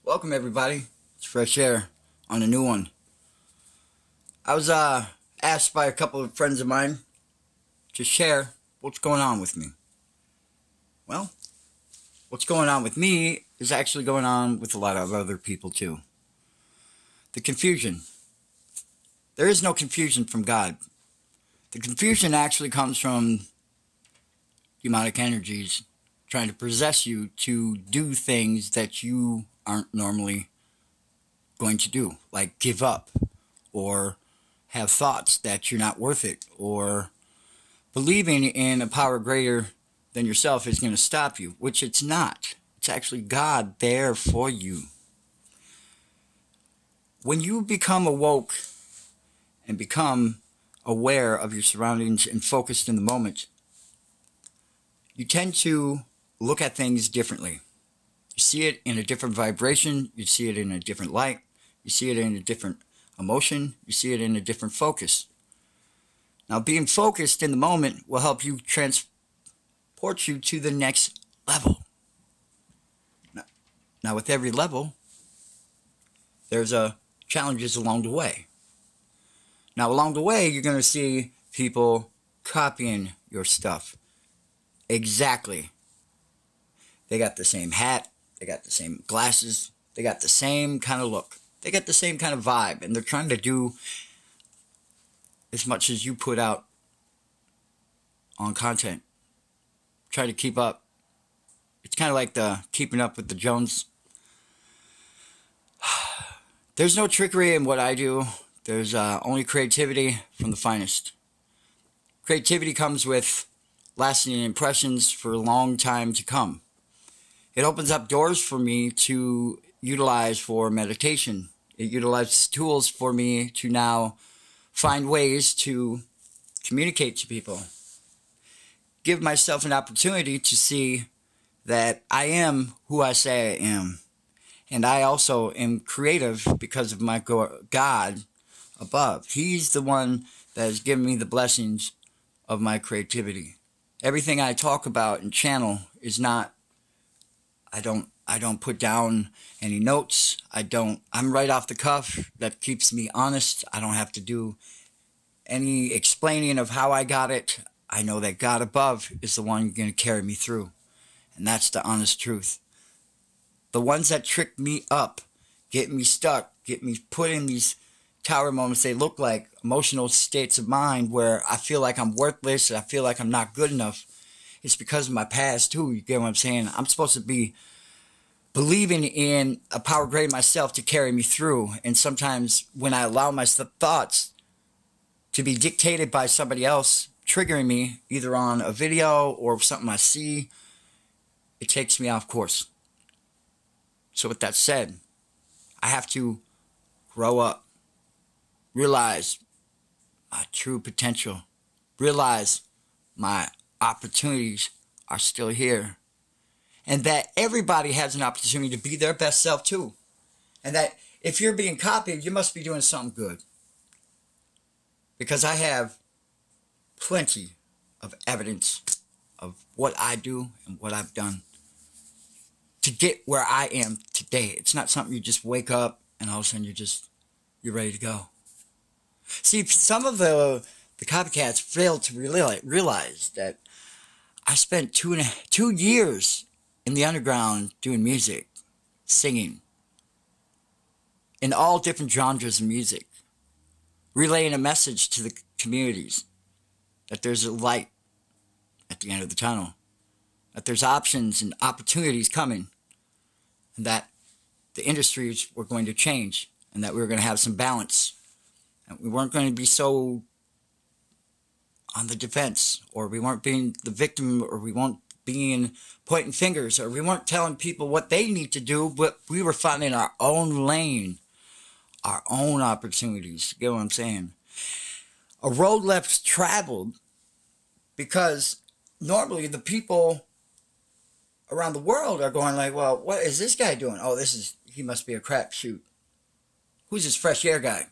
Welcome everybody. It's FreshAir on a new one. I was asked by a couple of friends of mine to share what's going on with me. Well, what's going on with me is actually going on with a lot of other people too. The confusion. There is no confusion from God. The confusion actually comes from demonic energies trying to possess you to do things that you aren't normally going to do, like give up or have thoughts that you're not worth it, or believing in a power greater than yourself is going to stop you, which it's not. It's actually God there for you. When you become awoke and become aware of your surroundings and focused in the moment, you tend to look at things differently. You see it in a different vibration, you see it in a different light, you see it in a different emotion, you see it in a different focus. Now, being focused in the moment will help you transport you to the next level. Now with every level, there's challenges along the way. Now, along the way, you're going to see people copying your stuff. Exactly. They got the same hat, they got the same glasses, they got the same kind of look, they got the same kind of vibe, and they're trying to do as much as you put out on content. Try to keep up. It's kind of like the keeping up with the Jones. There's no trickery in what I do. There's only creativity from the finest. Creativity comes with lasting impressions for a long time to come. It opens up doors for me to utilize for meditation. It utilizes tools for me to now find ways to communicate to people. Give myself an opportunity to see that I am who I say I am. And I also am creative because of my God above. He's the one that has given me the blessings of my creativity. Everything I talk about and channel is not, I don't put down any notes. I'm right off the cuff. That keeps me honest. I don't have to do any explaining of how I got it. I know that God above is the one going to carry me through. And that's the honest truth. The ones that trick me up, get me stuck, get me put in these tower moments, they look like emotional states of mind where I feel like I'm worthless and I feel like I'm not good enough. It's because of my past too, you get what I'm saying? I'm supposed to be believing in a power greater myself to carry me through. And sometimes when I allow my thoughts to be dictated by somebody else, triggering me either on a video or something I see, it takes me off course. So with that said, I have to grow up, realize my true potential, realize my opportunities are still here, and that everybody has an opportunity to be their best self too, and that if you're being copied, you must be doing something good, because I have plenty of evidence of what I do and what I've done to get where I am today. It's not something you just wake up and all of a sudden you're ready to go. See, some of the copycats fail to realize that I spent 2 years in the underground doing music, singing, in all different genres of music, relaying a message to the communities that there's a light at the end of the tunnel, that there's options and opportunities coming, and that the industries were going to change, and that we were going to have some balance, and we weren't going to be so on the defense, or we weren't being the victim, or we weren't being pointing fingers, or we weren't telling people what they need to do, but we were finding our own lane, our own opportunities. You get what I'm saying? A road less traveled, because normally the people around the world are going like, well, what is this guy doing? Oh, he must be a crapshoot. Who's this FreshAir guy?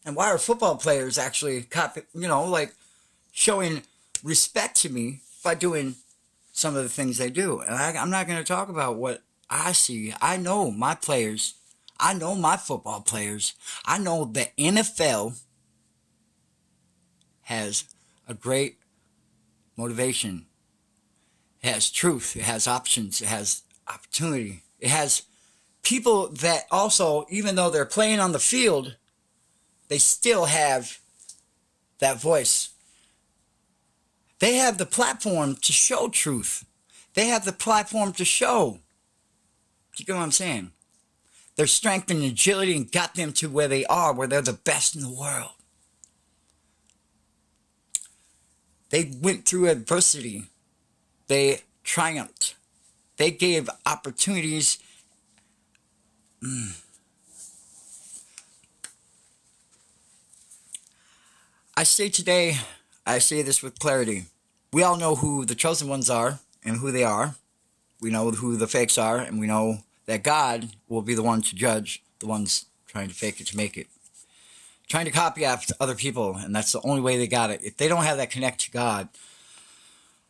And why are football players actually, like showing respect to me by doing some of the things they do? And I'm not going to talk about what I know my players. I know my football players. I know the NFL has a great motivation. It has truth. It has options. It has opportunity. It has people that also, even though they're playing on the field, they still have that voice. They have the platform to show truth. They have the platform to show. You get what I'm saying? Their strength and agility and got them to where they are, where they're the best in the world. They went through adversity. They triumphed. They gave opportunities. I say today, I say this with clarity. We all know who the chosen ones are and who they are. We know who the fakes are, and we know that God will be the one to judge the ones trying to fake it to make it. Trying to copy after other people, and that's the only way they got it. If they don't have that connect to God,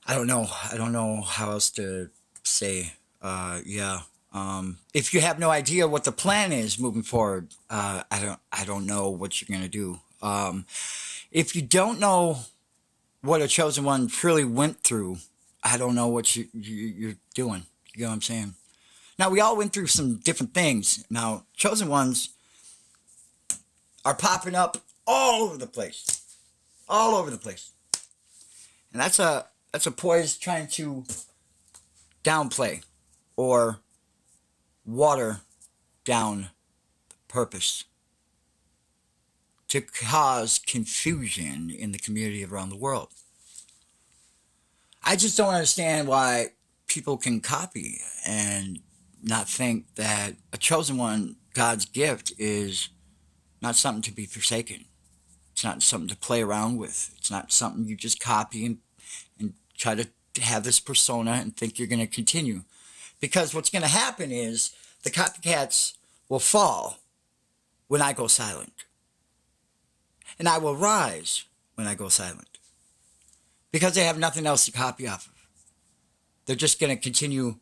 I don't know. I don't know how else to say. If you have no idea what the plan is moving forward, I don't know what you're gonna do. If you don't know what a chosen one truly went through, I don't know what you're doing. You know what I'm saying? Now, we all went through some different things. Now, chosen ones are popping up all over the place. All over the place. And that's a poise trying to downplay or water down the purpose to cause confusion in the community around the world. I just don't understand why people can copy and not think that a chosen one, God's gift, is not something to be forsaken. It's not something to play around with. It's not something you just copy and try to have this persona and think you're going to continue. Because what's going to happen is the copycats will fall when I go silent. And I will rise when I go silent. Because they have nothing else to copy off of. They're just going to continue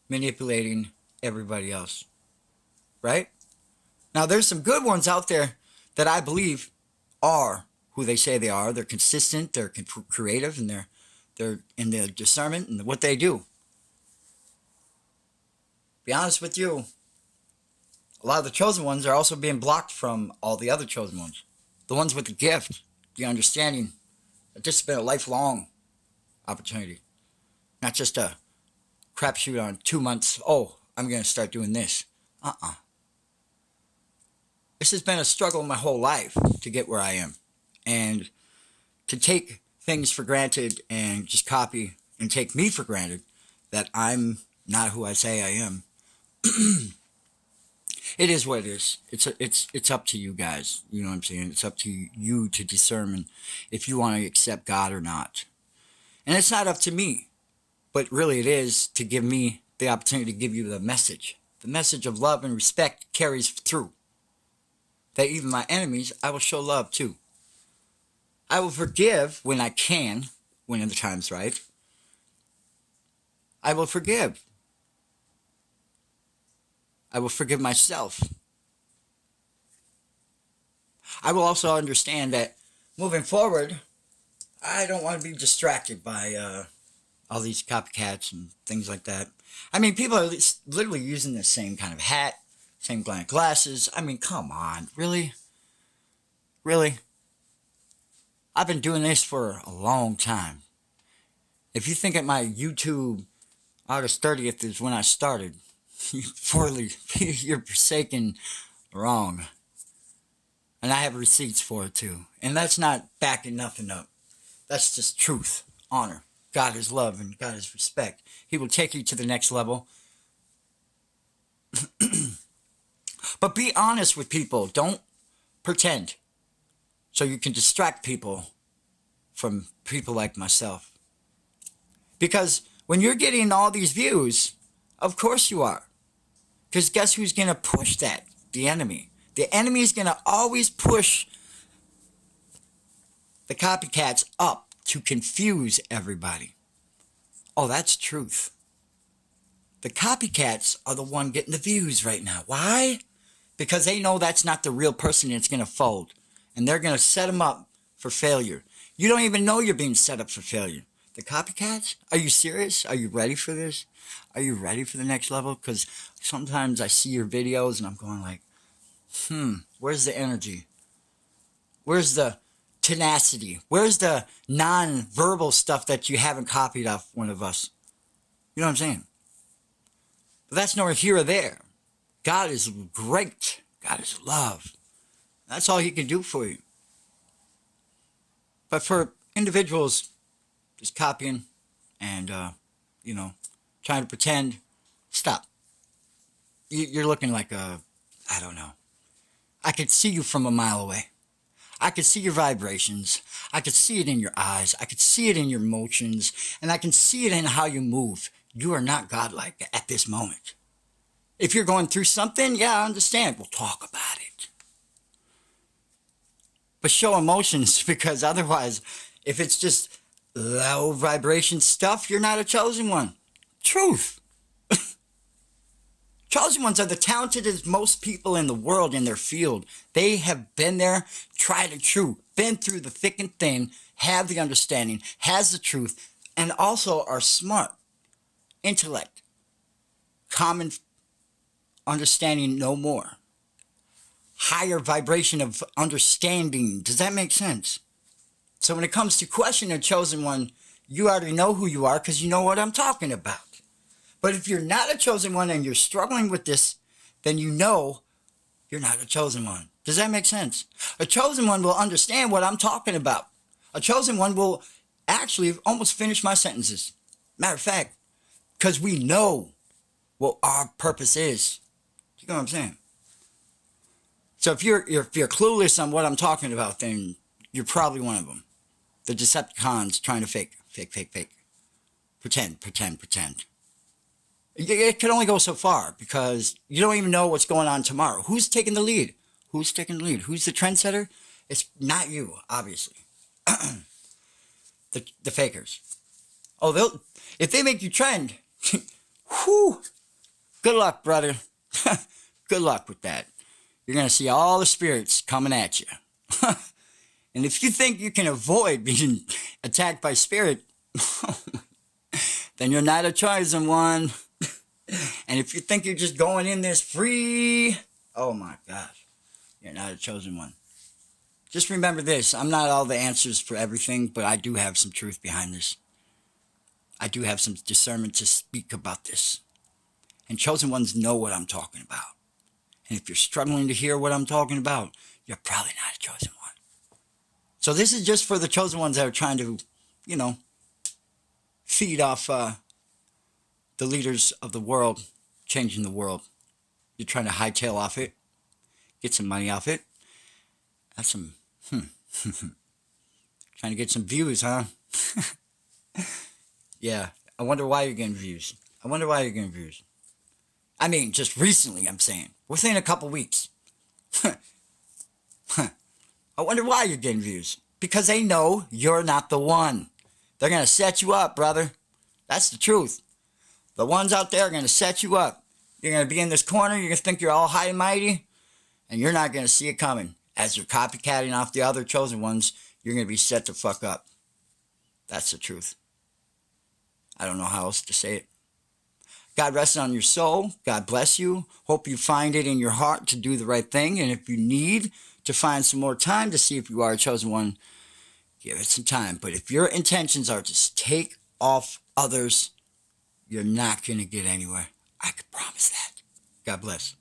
manipulating everybody else. Right? Now, there's some good ones out there that I believe are who they say they are. They're consistent, they're creative, and they're in their discernment and what they do. Be honest with you, a lot of the chosen ones are also being blocked from all the other chosen ones. The ones with the gift, the understanding. It's just been a lifelong opportunity. Not just a crapshoot on 2 months. Oh, I'm going to start doing this. This has been a struggle my whole life to get where I am. And to take things for granted and just copy and take me for granted that I'm not who I say I am. It is what it is. It's up to you guys. You know what I'm saying? It's up to you to discern if you want to accept God or not. And it's not up to me. But really it is to give me the opportunity to give you the message. The message of love and respect carries through. That even my enemies, I will show love to. I will forgive when I can, when the time's right. I will forgive. I will forgive myself. I will also understand that moving forward, I don't want to be distracted by all these copycats and things like that. I mean, people are literally using the same kind of hat, same kind of glasses. I mean, come on, really? Really? I've been doing this for a long time. If you think at my YouTube August 30th is when I started, you're forsaken wrong. And I have receipts for it too. And that's not backing nothing up. That's just truth, honor. God is love and God is respect. He will take you to the next level. But be honest with people. Don't pretend. So you can distract people from people like myself. Because when you're getting all these views, of course you are. Because guess who's going to push that? The enemy. The enemy is going to always push the copycats up to confuse everybody. Oh, that's truth. The copycats are the one getting the views right now. Why? Because they know that's not the real person that's going to fold. And they're going to set them up for failure. You don't even know you're being set up for failure. The copycats? Are you serious? Are you ready for this? Are you ready for the next level? Because sometimes I see your videos and I'm going like, where's the energy? Where's the tenacity? Where's the non-verbal stuff that you haven't copied off one of us? You know what I'm saying? But that's nor here or there. God is great. God is love. That's all he can do for you. But for individuals just copying and, trying to pretend, stop. You're looking like I don't know. I could see you from a mile away. I could see your vibrations. I could see it in your eyes. I could see it in your motions. And I can see it in how you move. You are not godlike at this moment. If you're going through something, yeah, I understand. We'll talk about it. But show emotions, because otherwise, if it's just low vibration stuff, you're not a chosen one. Truth. Chosen ones are the talentedest most people in the world in their field. They have been there, tried and true, been through the thick and thin, have the understanding, has the truth, and also are smart. Intellect. Common understanding no more. Higher vibration of understanding. Does that make sense? So when it comes to questioning a chosen one, you already know who you are because you know what I'm talking about. But if you're not a chosen one and you're struggling with this, then you know you're not a chosen one. Does that make sense? A chosen one will understand what I'm talking about. A chosen one will actually almost finish my sentences. Matter of fact, because we know what our purpose is. You know what I'm saying? So if you're clueless on what I'm talking about, then you're probably one of them. The Decepticons trying to fake. Pretend. It can only go so far because you don't even know what's going on tomorrow. Who's taking the lead? Who's the trendsetter? It's not you, obviously. the fakers. Oh, if they make you trend, whew, good luck, brother. Good luck with that. You're going to see all the spirits coming at you. And if you think you can avoid being attacked by spirit, then you're not a chosen one. And if you think you're just going in this free, oh my gosh, you're not a chosen one. Just remember this. I'm not all the answers for everything, but I do have some truth behind this. I do have some discernment to speak about this. And chosen ones know what I'm talking about. And if you're struggling to hear what I'm talking about, you're probably not a chosen one. So this is just for the chosen ones that are trying to, feed off the leaders of the world, changing the world. You're trying to hightail off it, get some money off it. That's some, trying to get some views, huh? Yeah, I wonder why you're getting views. I mean, just recently, I'm saying. Within a couple weeks. I wonder why you're getting views. Because they know you're not the one. They're going to set you up, brother. That's the truth. The ones out there are going to set you up. You're going to be in this corner. You're going to think you're all high and mighty. And you're not going to see it coming. As you're copycatting off the other chosen ones, you're going to be set to fuck up. That's the truth. I don't know how else to say it. God rest on your soul. God bless you. Hope you find it in your heart to do the right thing. And if you need to find some more time to see if you are a chosen one, give it some time. But if your intentions are to take off others, you're not going to get anywhere. I can promise that. God bless.